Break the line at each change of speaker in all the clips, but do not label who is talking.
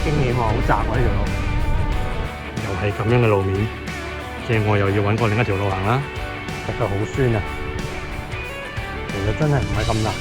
啲驚險喎，好窄喎呢條路，又係咁樣嘅路面，即係我又要揾過另一條路行啦，腳腳好酸啊！其實真係唔係咁難。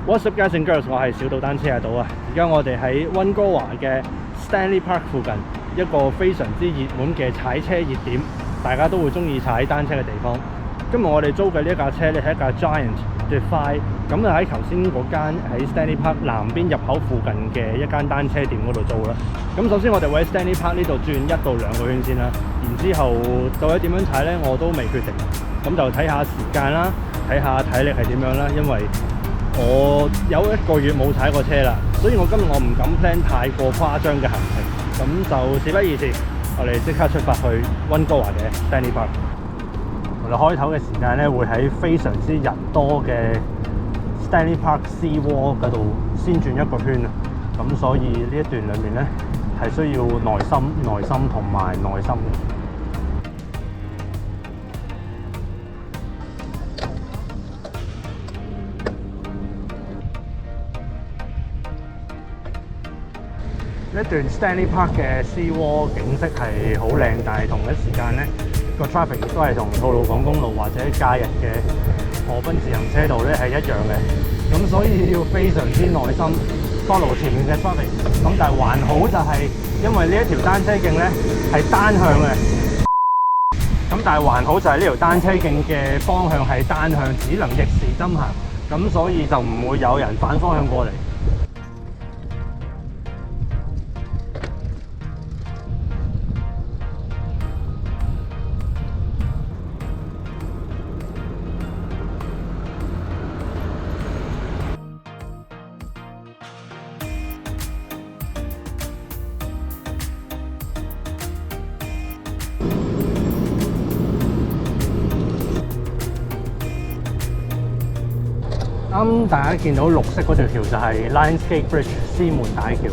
What's up, guys and girls？ 我係小島單車阿島啊！而家我哋喺溫哥華嘅 Stanley Park 附近，一個非常之熱門嘅踩車熱點，大家都會中意踩單車嘅地方。今日我哋租嘅呢一架車咧係一架 Giant Defy， 咁就喺頭先嗰間喺 Stanley Park 南邊入口附近嘅一間單車店嗰度租啦。咁首先我哋會喺 Stanley Park 呢度轉1到2個圈先啦，然之後到底點樣踩咧我都未決定，咁就睇下時間啦，睇下體力係點樣啦，因為我有1個月冇踩過車啦，所以我今日我唔敢 plan 太過誇張嘅行程，咁就事不宜遲，我哋即刻出發去溫哥華嘅 Stanley Park。我哋開頭嘅時間咧會喺非常之人多嘅 Stanley Park Sea Wall 嗰度先轉1個圈啊，咁所以呢一段裏面咧係需要耐心同埋耐心嘅。一段 Stanley Park 嘅 Sea Wall 景色係好靚，但係同一時間咧個 traffic 亦都係同吐露港公路或者假日嘅河濱自行車道咧係一樣嘅，咁所以要非常之耐心 follow 前面嘅 traffic。咁但係還好就係因為呢一條單車徑咧係單向嘅，咁但係還好就係呢條單車徑嘅方向係單向，只能逆時針行，咁所以就唔會有人反方向過嚟。啱大家見到綠色嗰條橋就係 Lionsgate Bridge 獅門大橋，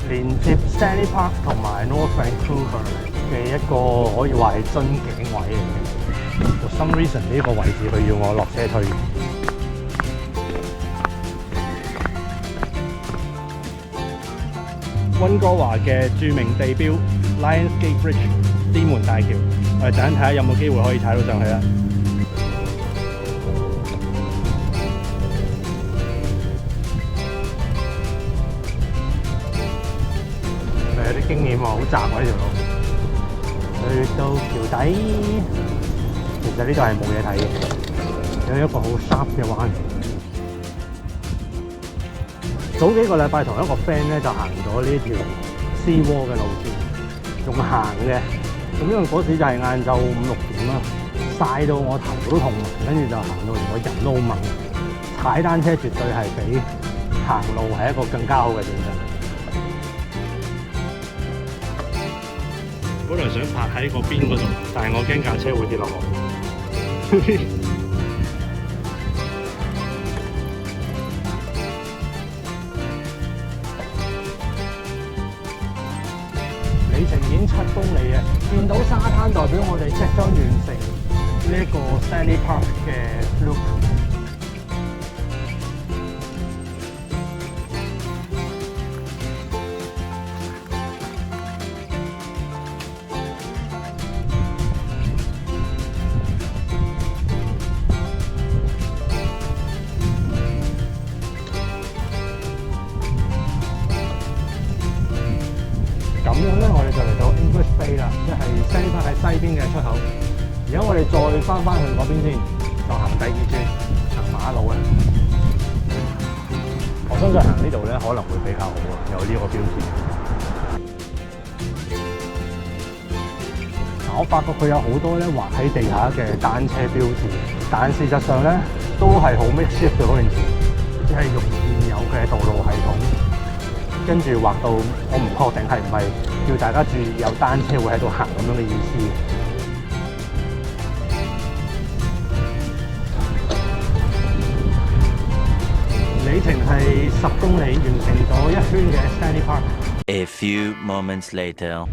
連接 Stanley Park 同埋 North Vancouver 嘅一個可以話係樽頸位嚟嘅。For some reason 呢個位置佢要我落車推。溫哥華嘅著名地標 Lionsgate Bridge 獅門大橋，我哋陣間睇下有冇機會可以踩到上去啦。有啲驚險喎，好窄喎呢條路。去到橋底，其實呢度係冇嘢睇嘅，有一個好 sharp 嘅彎。早幾個禮拜同一個 friend 咧就行咗呢條 Sea Wall 嘅路線，仲行嘅。咁因為嗰時就係晏晝5、6點啦，曬到我頭都痛，跟住就行到連個人都好猛。踩單車絕對係比行路係一個更加好嘅選擇。本來想泊喺個邊嗰度，但係我驚架車會跌落河。里程已經7公里啊！見到沙灘代表我哋即將完成呢一個 Stanley Park 嘅 loop。咁樣咧，我哋就嚟到 English Bay 啦，即係 Stanley Park 喺西邊嘅出口。而家我哋再翻去嗰邊先，就行第2轉，行馬路啊！我相信行呢度咧可能會比較好啊，有呢個標誌。我發覺佢有好多咧畫喺地下嘅單車標誌，但事實上咧都係好 makeshift 嘅嗰件事，只係用現有嘅道路系統。跟住畫到，我唔確定係唔係叫大家注意有單車會喺度行咁樣嘅意思。里程係10公里，完成咗一圈嘅 Stanley Park。A
few moments later.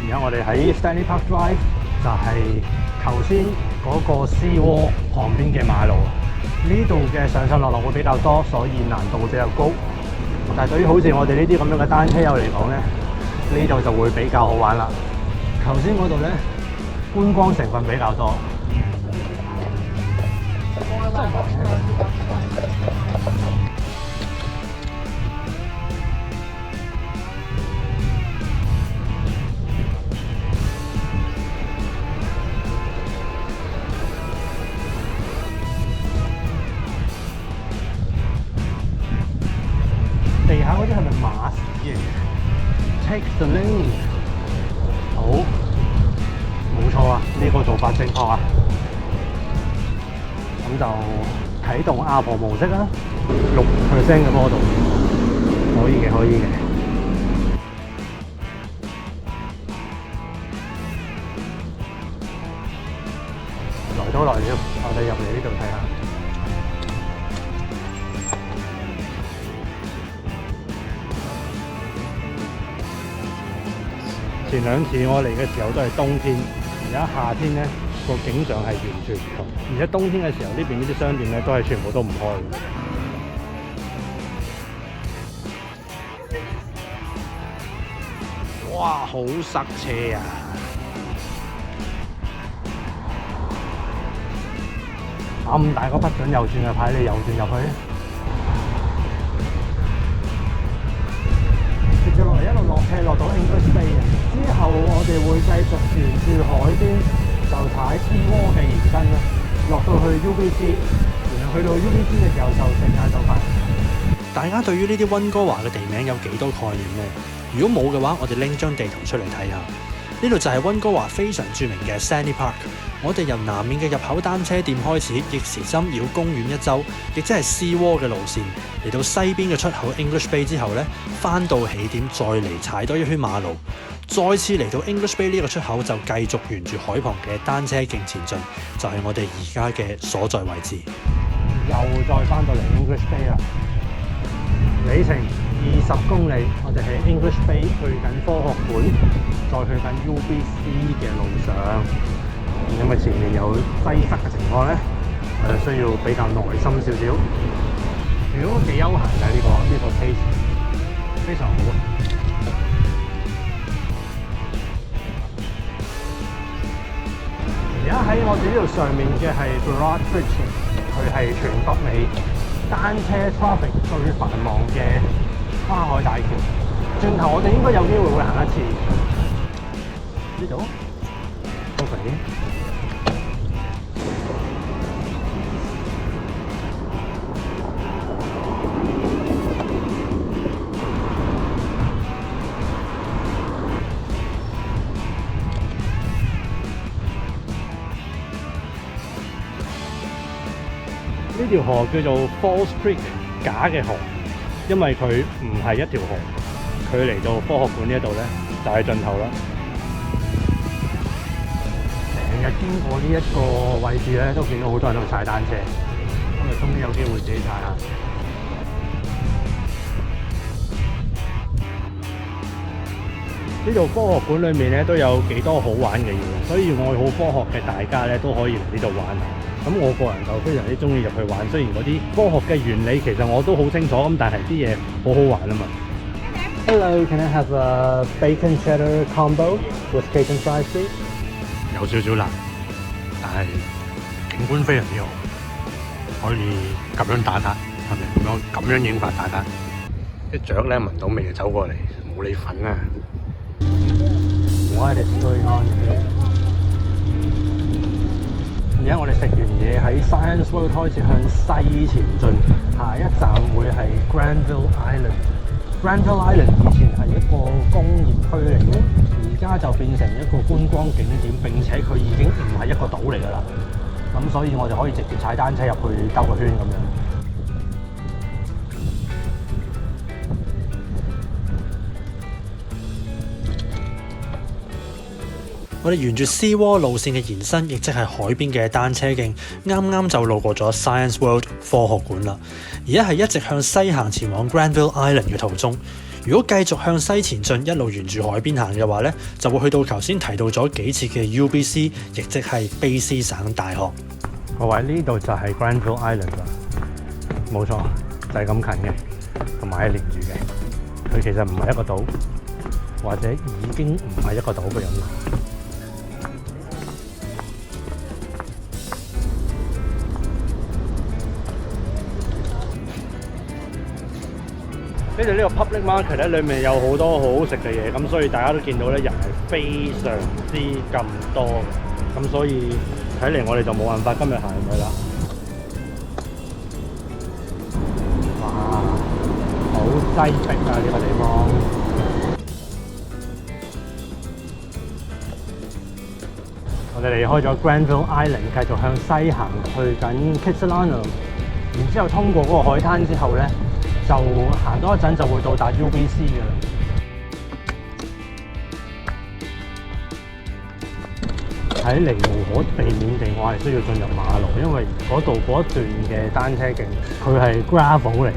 而家我哋喺 Stanley Park Drive， 就係頭先嗰個 Seawall 旁邊嘅馬路。呢度嘅上上落落會比較多，所以難度會比較高。但係對於好似我哋呢啲咁樣嘅單車友嚟講咧，呢度就會比較好玩啦。頭先嗰度咧，觀光成分比較多。地下嗰啲係咪馬屎嚟嘅 ？Take the lead， 好，冇錯啊！呢個做法正確啊！咁就啟動阿婆模式啦，6% 嘅坡度，可以嘅，可以嘅。來都來了，我哋入嚟呢度睇下。前兩次我嚟嘅時候都係冬天，而家夏天咧個景象係完全唔同，而且冬天嘅時候呢邊呢啲商店咧都係全部都唔開嘅。哇！好塞車啊！咁大個不准右轉嘅牌，你右轉入去。接住落嚟一路落斜落到 English Bay 之後，我哋會繼續沿住海邊就踩 Seawall 嘅延伸啦，落到去 UBC， 然後去到 UBC 嘅時候就食晏晝飯。大家對於呢啲溫哥華嘅地名有幾多概念呢？如果冇嘅話，我哋拎張地圖出嚟睇下。呢度就係溫哥華非常著名嘅 Stanley Park。我哋由南面嘅入口單車店開始，逆時針繞公園一周，亦即係 Seawall 嘅路線，嚟到西邊嘅出口 English Bay 之後呢，翻到起點再嚟踩多一圈馬路，再次嚟到 English Bay 呢個出口就繼續沿住海旁嘅單車徑前進，就係我哋而家嘅所在位置。又再翻到嚟 English Bay 啦，里程20公里，我哋喺 English Bay 去緊科學館，再去緊 UBC 嘅路上。因為前面有擠塞嘅情況咧，我哋需要比較耐心少少。如果幾悠閒嘅呢個 pace， 非常好啊！而家喺我哋呢度上面嘅係 Burrard Bridge， 佢係全北美單車 traffic 最繁忙嘅跨海大橋。轉頭我哋應該有機會會行一次呢度。OK。呢條河叫做 False Creek， 假嘅河，因為佢唔係一條河，佢嚟到科學館呢一度咧就係盡頭啦。成日經過呢一個位置咧，都見到好多人喺度踩單車，咁啊終於有機會自己踩下。呢度科學館裏面咧都有幾多好玩嘅嘢，所以愛好科學嘅大家咧都可以嚟呢度玩下。咁我個人就非常之中意入去玩，雖然嗰啲科學嘅原理其實我都好清楚，咁但係啲嘢好好玩啊嘛。Hello, can I have a bacon cheddar combo with cake and fries, please? 有少少難，但係景觀非常之好，可以咁樣打卡，係咪？咁樣影法打卡，啲雀咧聞到味就走過嚟，冇你份啊！ What is going on here? 而家我哋食完嘢喺 Science World 開始向西前進，下一站會係 Granville Island。Granville Island 以前係一個工業區嚟嘅，而家就變成一個觀光景點，並且佢已經唔係一個島嚟㗎啦。咁所以我哋可以直接踩單車入去兜個圈咁樣。
我哋沿住 Seawall 路線嘅延伸，亦即係海邊嘅單車徑，啱啱就路過咗 Science World 科學館啦。而家係一直向西行前往 Granville Island 嘅途中。如果繼續向西前進，一路沿住海邊行嘅話呢，就會去到頭先提到咗幾次嘅 UBC，亦即係卑詩省大學。
各位，呢度就係 Granville Island 啦，冇錯，就係咁近嘅，同埋係連住嘅。佢其實唔係一個島，或者已經唔係一個島嘅樣啦。跟住呢個 public market 咧，裏面有好多好好食嘅嘢，咁所以大家都見到咧，人係非常之咁多嘅，咁所以睇嚟我哋就冇辦法今日行入去啦。哇，好擠迫啊！呢個地方。我哋離開咗 Granville Island， 繼續向西行，去緊 Kitsilano， 然之後通過嗰個海灘之後咧，就行多一陣就會到達 UBC 嘅啦。睇嚟無可避免地，我係需要進入馬路，因為嗰度嗰一段嘅單車徑，佢係 gravel 嚟嘅，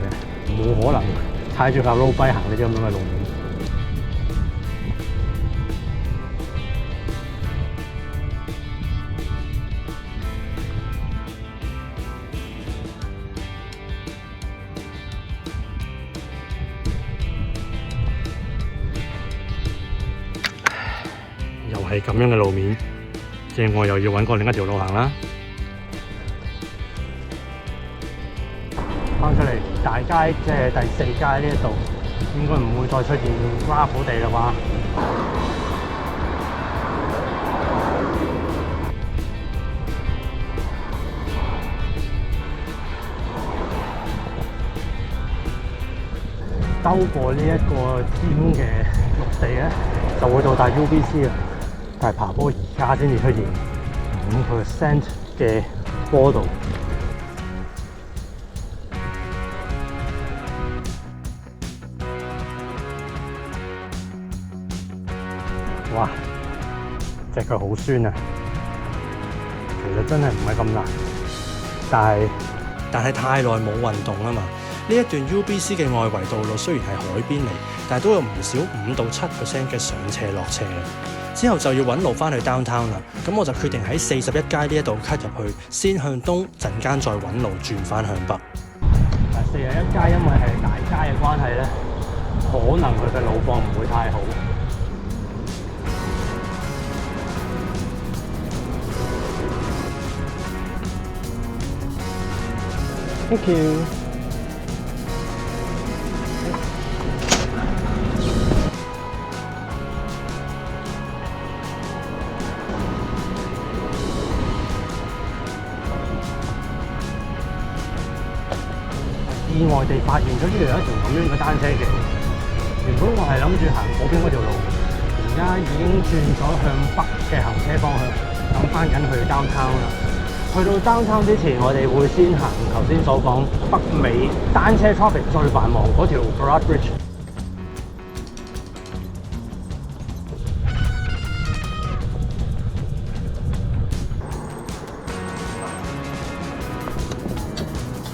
冇可能踩住架 road bike 行呢啲咁樣嘅路面。又係咁樣嘅路面，即係我又要揾過另一條路行啦。翻出嚟大街，即係第4街呢一度，應該唔會再出現gravel地啦啩。兜過呢一個尖嘅陸地咧，就會到達 UBC 啦。但係爬坡而家先至出現5% 嘅坡度。哇！隻腳好酸啊！其實真係唔係咁難，
但係太耐冇運動啊嘛。呢一段 UBC 嘅外圍道路雖然係海邊嚟，但係都有唔少5到7% 嘅上斜落斜嘅。之後就要揾路翻去 downtown 啦。咁我就決定喺41街呢一度 cut 入去，先向東，陣間再揾路轉翻向北。
41街因為係大街嘅關係咧，可能佢嘅路況唔會太好。Thank you。意外地發現咗呢度有一條咁樣嘅單車徑。原本我係諗住行嗰邊嗰條路，而家已經轉咗向北嘅行車方向，諗翻緊去 downtown 啦。去到 downtown 之前，我哋會先行頭先所講北美單車 traffic 最繁忙嗰條 Burrard Bridge。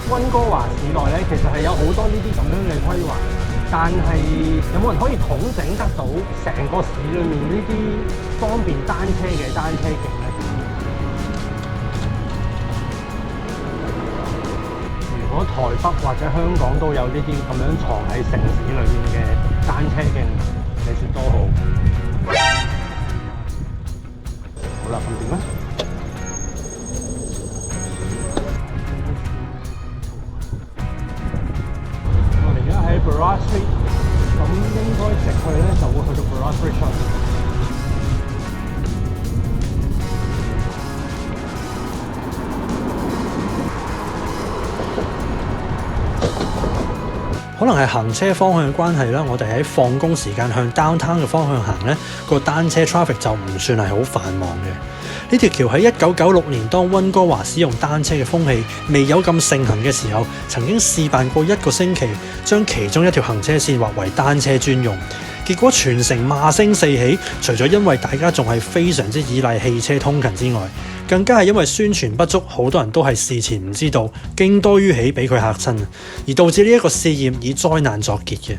溫哥華市內咧，其實係有好多呢啲咁樣嘅規劃，但係有冇人可以統整得到成個市裏面呢啲方便單車嘅單車徑咧？如果台北或者香港都有呢啲咁樣藏喺城市裏面嘅單車徑，你説多好。好啦，咁點咧？Burrard Street 咁應該直去咧，就會去到 Burrard Bridge。
可能係行車方向嘅關係啦，我哋喺放工時間向 downtown 嘅方向行呢，個單車 traffic 就唔算係好繁忙嘅。呢條橋喺1996年當溫哥華使用單車嘅風氣未有咁盛行嘅時候，曾經試辦過1個星期，將其中一條行車線劃為單車專用。結果全城罵聲四起，除咗因為大家仲係非常之依賴汽車通勤之外，更加係因為宣傳不足，好多人都係事前唔知道，驚多於喜俾佢嚇親，而導致呢一個試驗以災難作結嘅。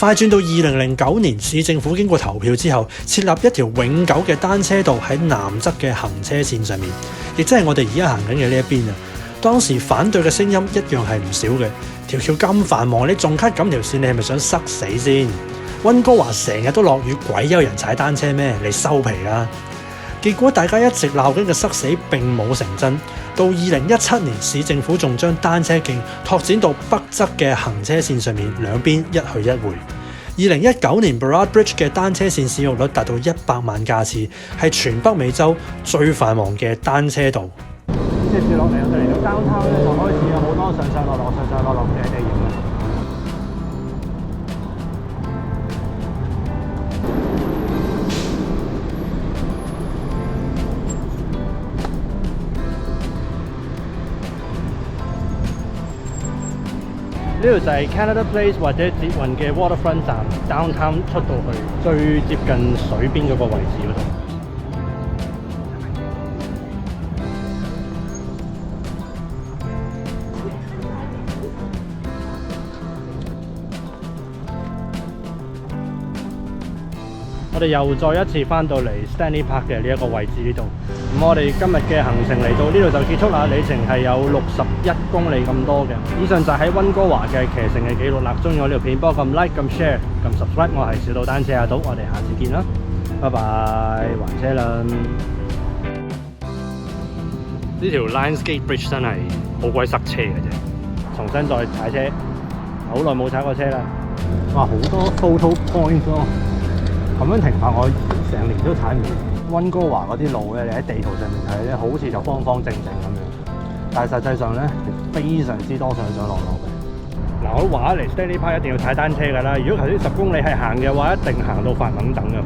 快轉到2009年，市政府經過投票之後，設立一條永久嘅單車道喺南側嘅行車線上面，亦即係我哋而家行緊嘅呢一邊啊。當時反對嘅聲音一樣係唔少嘅。條橋咁繁忙，你仲 cut 咁條線，你係咪想塞死先？溫哥華成日都落雨，鬼有人踩單車咩？你收皮啦！結果大家一直鬧緊嘅塞死並冇成真。到2017年，市政府仲將單車徑拓展到北側嘅行車線上面，兩邊一去一回。2019年 Burrard Bridge 嘅單車線使用率達到100萬架次，係全北美洲最繁忙嘅單車道。
接住落嚟，我哋嚟到downtown咧，就開始有好多上上落落嘅地形啦。呢度就係 Canada Place 或者捷運嘅 Waterfront 站 downtown 出到去最接近水邊嗰個位置嗰度。我哋又再一次翻到嚟 Stanley Park 嘅呢一個位置呢度。咁我哋今日嘅行程嚟到呢度就結束啦，里程係有61公里咁多嘅。以上就喺溫哥華嘅騎乘嘅記錄啦。中意我呢條片，幫我撳 like、撳 share、撳 subscribe。我係小島單車阿島，我哋下次見啦，拜拜，還車啦！呢條 Lionsgate Bridge 真係好鬼塞車嘅啫，重新再踩車，好耐冇踩過車啦。哇，好多 photo point 咯〜咁樣停法，我成年都踩唔完。溫哥華嗰啲路咧，你喺地圖上面睇咧，好似就方方正正咁樣，但係實際上咧，非常之多上上落落嘅。嗱，我話嚟 Stanley Park 一定要踩單車㗎啦。如果頭先10公里係行嘅話，一定行到發懵等嘅。